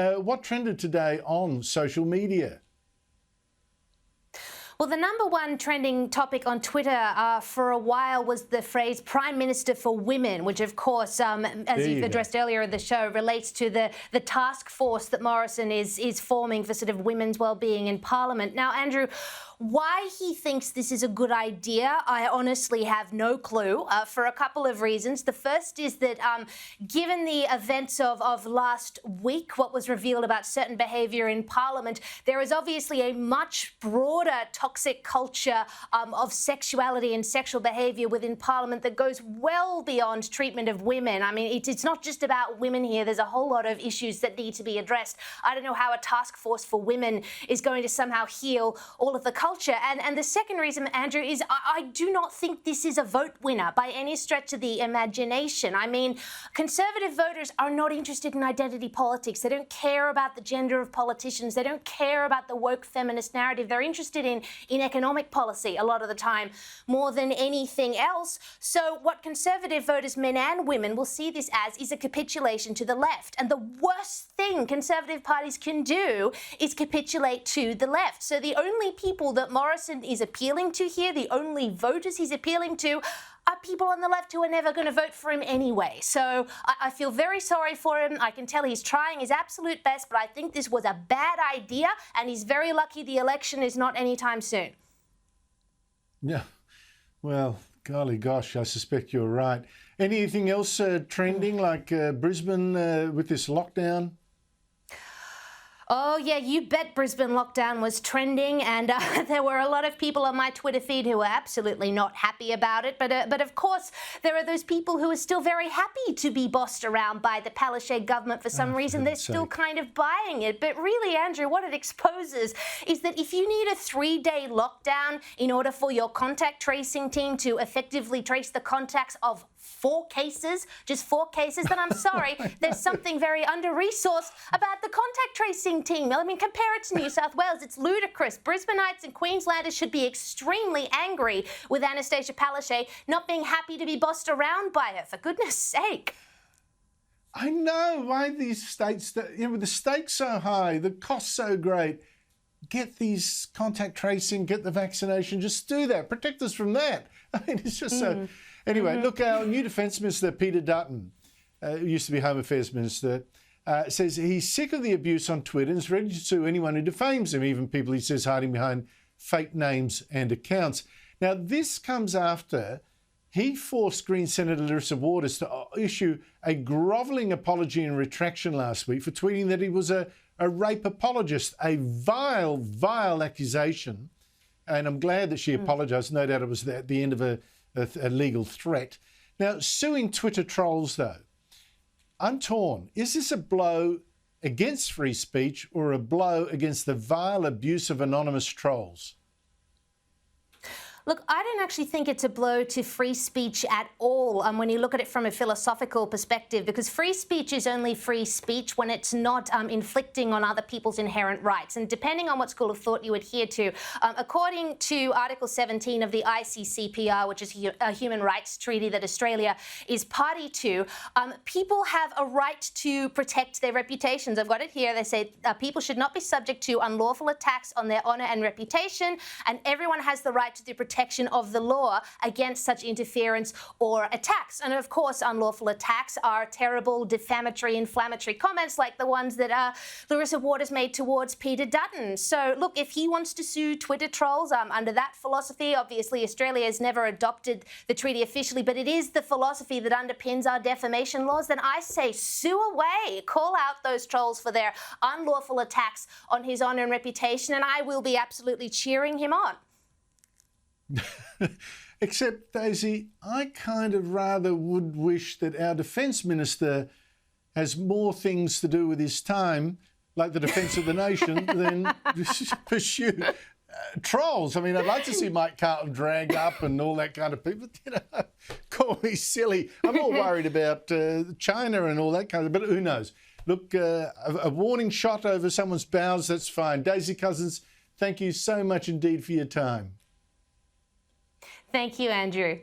What trended today on social media? Well, the number one trending topic on Twitter for a while was the phrase Prime Minister for Women, which, of course, as you've addressed earlier in the show, relates to the task force that Morrison is forming for sort of women's well-being in Parliament. Now, Andrew, why he thinks this is a good idea, I honestly have no clue, for a couple of reasons. The first is that given the events of last week, what was revealed about certain behaviour in Parliament, there is obviously a much broader toxic culture of sexuality and sexual behaviour within Parliament that goes well beyond treatment of women. I mean, it's not just about women here. There's a whole lot of issues that need to be addressed. I don't know how a task force for women is going to somehow heal all of the culture. And the second reason, Andrew, is I do not think this is a vote winner by any stretch of the imagination. I mean, Conservative voters are not interested in identity politics. They don't care about the gender of politicians. They don't care about the woke feminist narrative. They're interested in economic policy a lot of the time more than anything else. So what Conservative voters, men and women, will see this as is a capitulation to the left. And the worst thing Conservative parties can do is capitulate to the left. So the only people that Morrison is appealing to here, the only voters he's appealing to, are people on the left who are never going to vote for him anyway. So I feel very sorry for him. I can tell he's trying his absolute best, but I think this was a bad idea, and he's very lucky the election is not anytime soon. Yeah, well, golly gosh, I suspect you're right. Anything else trending, like Brisbane with this lockdown? Oh, yeah, you bet Brisbane lockdown was trending, and there were a lot of people on my Twitter feed who were absolutely not happy about it. But of course, there are those people who are still very happy to be bossed around by the Palaszczuk government for some reason. They're still kind of buying it. But really, Andrew, what it exposes is that if you need a 3-day lockdown in order for your contact tracing team to effectively trace the contacts of 4 cases, just 4 cases, then I'm sorry, there's something very under-resourced about the contact tracing team. I mean, compare it to New South Wales. It's ludicrous. Brisbaneites and Queenslanders should be extremely angry with Anastasia Palaszczuk not being happy to be bossed around by her, for goodness sake. I know, why these states, with the stakes so high, the costs so great, get these contact tracing, get the vaccination, just do that. Protect us from that. I mean, it's just so... Anyway, look, our new Defence Minister, Peter Dutton, used to be Home Affairs Minister, says he's sick of the abuse on Twitter and is ready to sue anyone who defames him, even people he says hiding behind fake names and accounts. Now, this comes after he forced Green Senator Larissa Waters to issue a grovelling apology and retraction last week for tweeting that he was a rape apologist, a vile, vile accusation. And I'm glad that she apologised. No doubt it was at the end of a legal threat. Now, suing Twitter trolls, though, I'm torn. Is this a blow against free speech or a blow against the vile abuse of anonymous trolls? Look, I don't actually think it's a blow to free speech at all when you look at it from a philosophical perspective, because free speech is only free speech when it's not inflicting on other people's inherent rights. And depending on what school of thought you adhere to, according to Article 17 of the ICCPR, which is a human rights treaty that Australia is party to, people have a right to protect their reputations. I've got it here. They say people should not be subject to unlawful attacks on their honour and reputation, and everyone has the right to the protection of the law against such interference or attacks. And of course, unlawful attacks are terrible, defamatory, inflammatory comments like the ones that Larissa Waters made towards Peter Dutton. So look, if he wants to sue Twitter trolls under that philosophy, obviously Australia has never adopted the treaty officially, but it is the philosophy that underpins our defamation laws, then I say sue away, call out those trolls for their unlawful attacks on his honour and reputation, and I will be absolutely cheering him on. Except, Daisy, I kind of rather would wish that our Defence Minister has more things to do with his time, like the defence of the nation, than pursue trolls. I mean, I'd like to see Mike Carlton dragged up and all that kind of people. Call me silly. I'm all worried about China and all that kind of, but who knows? Look, a warning shot over someone's bows, that's fine. Daisy Cousens, thank you so much indeed for your time. Thank you, Andrew.